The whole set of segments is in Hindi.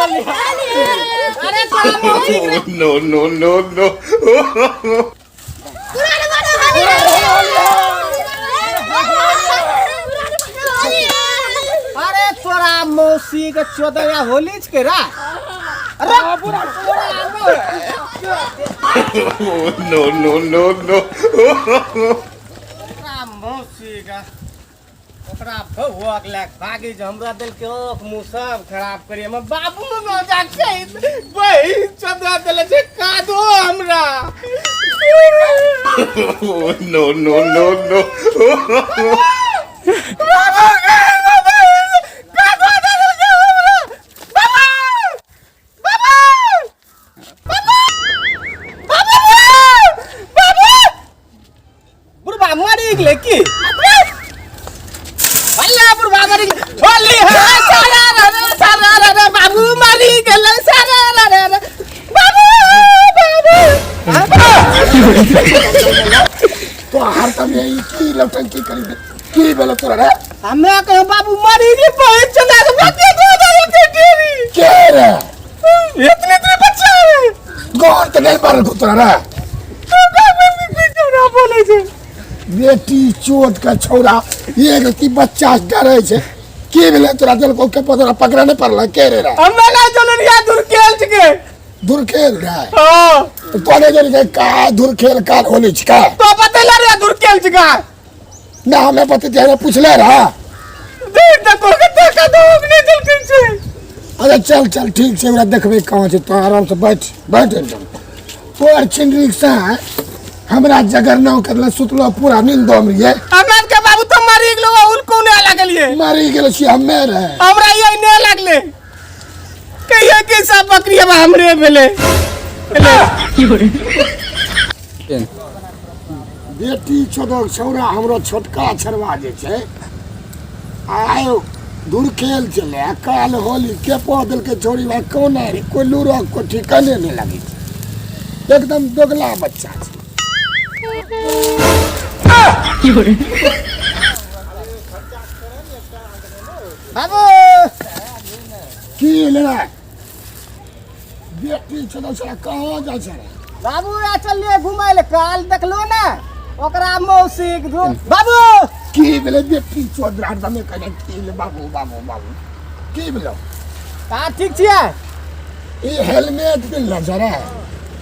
अरे नो नो नो नो अरे तोरा मौसी के चौदह होली के रा नो नो नो नो मौसी का ओकरा भौक लाग भागी जे हमरा दिल के ओख मुंह सब खराब करिए हम बाबू न जा छै बही चौदह दिल छै कादो हमरा नो नो नो नो की अल्लाह बुढ़वा मरी होली है सारा रे बाबू मरी गेल सारा रे बाबू तो हर तब ये की लौटंकी करी की बेला तोरा रे हमें कहो बाबू मरी नहीं पहुंच चला के बाकी दो के टीवी के रे इतने बच्चा है कौन तो नहीं मारल को तोरा रे ना बोले छे बेटी चोट का छौरा ये की बच्चा डरे छे की बेला तोरा दिल को के पतरा पकड़ा नहीं पड़ला के रे हमें ना चलनिया दूर खेल छके दूर खेल रे हां तो तोने जन के का दूर खेल का होली छका तो बतेला रे दूर खेल छका ना हमें पता तेरे पूछले रहा देख देखो के दोग नहीं चलती छे अरे चल चल ठीक से हमरा देखबे कहां छे तो आराम से बैठ एकदम तोर चिंडी से हमरा जगर न करला सुतलो पूरा नींद में ये अमन के बाबू तो मरी गेलो उल कोने लागलिए मरी गेल छी हमे रे हमरा ये ने लागले कहिए के सब बकरी हमरे भेले बेटी छोदो छौरा हमरो छोटका छरवा जे छे आयो दूर खेल चले काल होली के पौधल के छोड़ी भाई कौन है कोई लूरो को ठिकाने नहीं लगी एकदम दोगला बच्चा छे बाबू की लेना बेटी छोदो छौरा कहां जा छे बाबू आ चलिए घुमाय ले काल देखलो ना ओकरा मौसी के बाबू की बेले बेटी चोदरा में कने की ले बाबू बाबू बाबू की बेलो का ठीक छियै ई हेलमेट पिनला जरा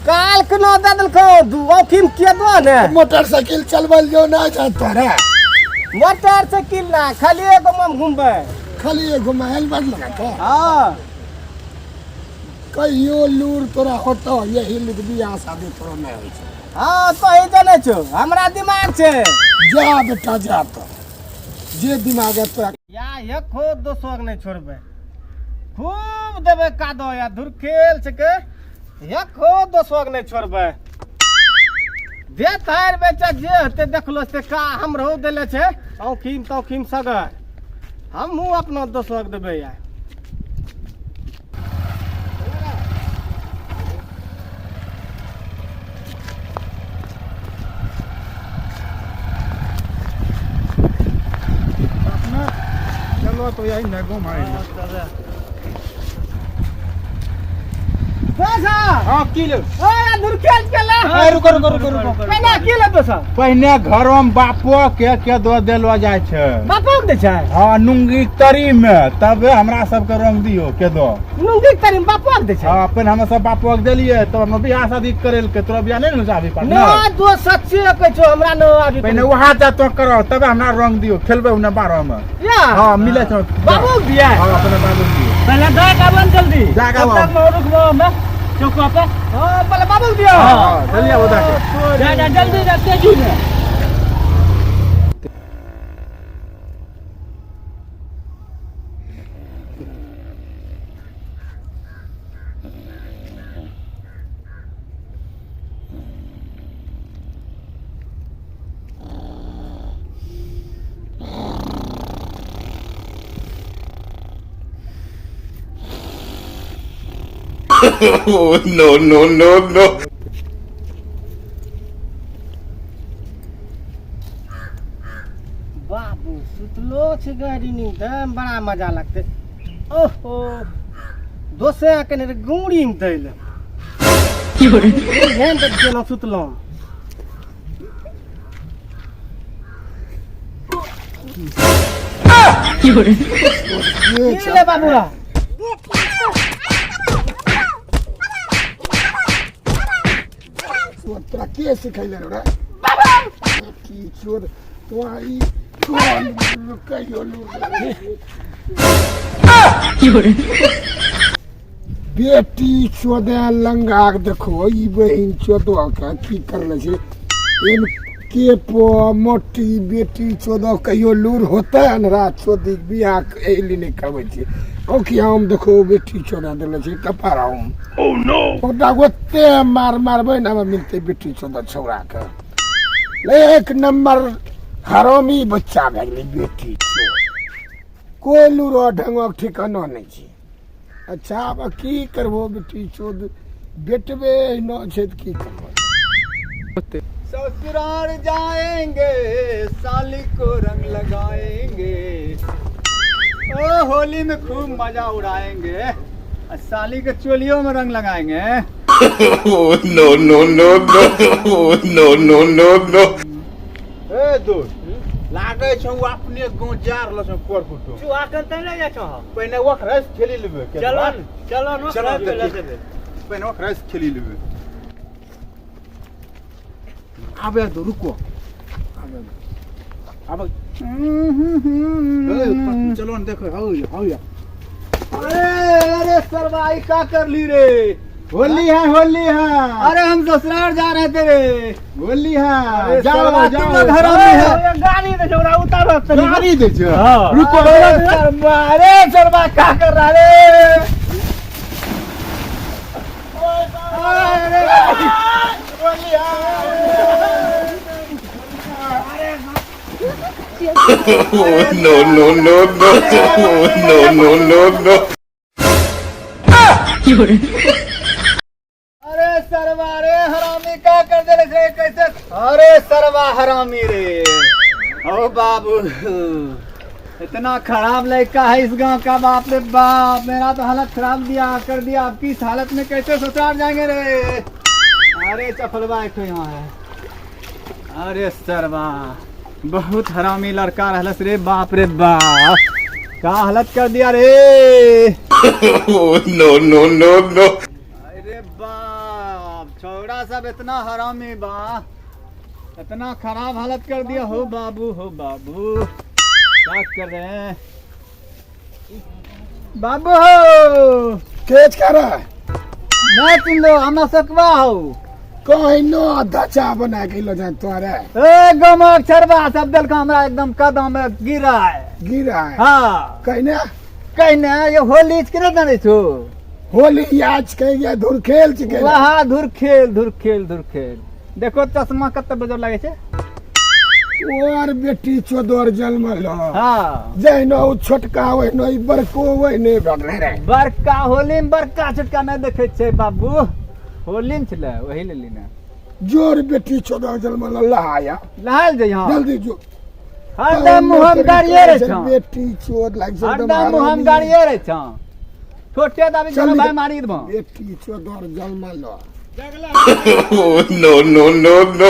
काल कनो ददल को दुखिम के दो ने मोटरसाइकिल चलबल जो ना जाता रे मोटरसाइकिल ना खाली एगो हम घुमबे खाली घुमा हेलमेट लगा के हां कहियो लूर तोरा होतो यही लिख बियाह शादी तोरा नहीं होई छे हां तो ही जाने छो हमरा दिमाग छे जा बेटा जा तो जे दिमाग है तो या एक हो दोसोक नहीं छोड़बे खूब देबे कादो या धुर खेल छके एक हो दोसोक नहीं छोड़बे जे तार बेचा जे हते देखलो से का हम रहो देले छे औखिम सगर हमहू अपना दोसोक देबे या तो यही नगो मारे दोसा हां की ले ओए दूर खेल केला रुको केना की ले दोसा पहले घर में बापो के दो देलो जाय छे बापो के दे छै हां नुंगी तरी में तब हमरा सब के रंग दियो के दो नुंगी तरी में बापो के दे छै हां अपन हम सब बापो के देलिए तो हम बियाह शादी करेल के तोरा बियाह नहीं जाबी पर ना दो सच्चे कहै छो हमरा न आबी पहले वहां जा तो करो तब हमरा रंग दियो खेलबे उन्हें 12 में या हां मिले छो बाबू दिया हां अपने बाबू दियो पहले दे का बन जल्दी जागा तब तक मोरुक में चौका पे हां पहले बाबू दिया हां चलिए बता के जा जल्दी जा तेजी में Oh, no, no, no, no. बाबू सुतलो छे गाड़ी नी दम बड़ा मजा लगते ओहो दोसे आके ने गुड़ी में दैल हेन तक केना सुतलौं ये ले बाबूरा तोरा के सिखैले रे की चोद तोरी कौन कहियो बेटी चोदे लंगा के देखो ई बहिन चोदो के की करले छै इन के पो मोटी बेटी चोदो कहियो लूर होता है न रात चोदी बियाह एली नहीं करबै छै ओ कि हम देखो बेटी चोदा देले छै कपारा हम ओ नो ओटा गोते मार मारबै न मिलते बेटी चोदा छौरा के एक नंबर हरामी बच्चा भए गेलै बेटी चोद कोई लूरो ढंगो ठिकाना नहीं छै अच्छा अब की करबो बेटी चोद बेटबे न छै त की करबो ससुराल जाएंगे साली को रंग लगाएंगे ओ होली में खूब मजा उड़ाएंगे और साली के चोलियों में रंग लगाएंगे Oh, no, no, no, no. Oh, no, no, no, no. ए दोस्त लागे छौ अपने गांव जा रहल छौ कोर कुटो तू आकर त ले जा छ पहिने वखरस खेली लेबे के चलो चलो न चलो ले देखी। देबे पहिने वखरस खेली लेबे आबे तो रुको आबे चलो न देखो हाउ या अरे सरवाई क्या कर ली रे होली है अरे हम ससुराल जा रहे थे रे होली है अरे जाओ सरवा, जाओ तुम लोग हरामी है। ये गाड़ी दे छोरा उतारो गाड़ी दे छ हाँ। रुको अरे सरवा क्या कर रहा रे Oh, no, no, no, no. Oh, no, no, no, no. अरे सरवा रे हरामी क्या कर दे रे कैसे अरे सरवा हरामी रे ओ बाबू इतना खराब लड़का है इस गांव का बाप रे बाप मेरा तो हालत खराब दिया कर दिया आपकी इस हालत में कैसे ससुराल जाएंगे रे अरे चफलवा एक यहाँ है अरे सरवा बहुत हरामी लड़का रहलस रे बाप का हालत कर दिया रे Oh, no, no, no, no. अरे बाप छोड़ा सब इतना हरामी बा इतना खराब हालत कर दिया हो बाबू क्या कर रहे हैं बाबू हो केच कर मैं तुम लो हम सकवा हो कहीं नो धचा बना के लो जान तोरे ए गमक छरबा सब दल का हमरा एकदम कदम में गिरा है गिरा है हाँ कहने कहने ये होली किने जाने छो होली आज के ये धुर खेल छिके वहाँ धुर खेल देखो चश्मा कते बजे लगे छे और बेटी चोदर जन्म लो हाँ जैनो उ छोटका होय नो ई बड़को होय ने भगले रे बड़का होली में बड़का छोटका नहीं देखे छे बाबू होली में छले वही ले लीना जोर बेटी चोदर जन्म लो लहाया लहाल जे यहाँ जल्दी जो हरदम मुहम गाड़िए रे छा बेटी चोद लाग से हरदम मुहम गाड़िए रे छा छोटे दाबी जन भाई मारी दबो बेटी चोदर जन्म लो Oh, no, no, no, no.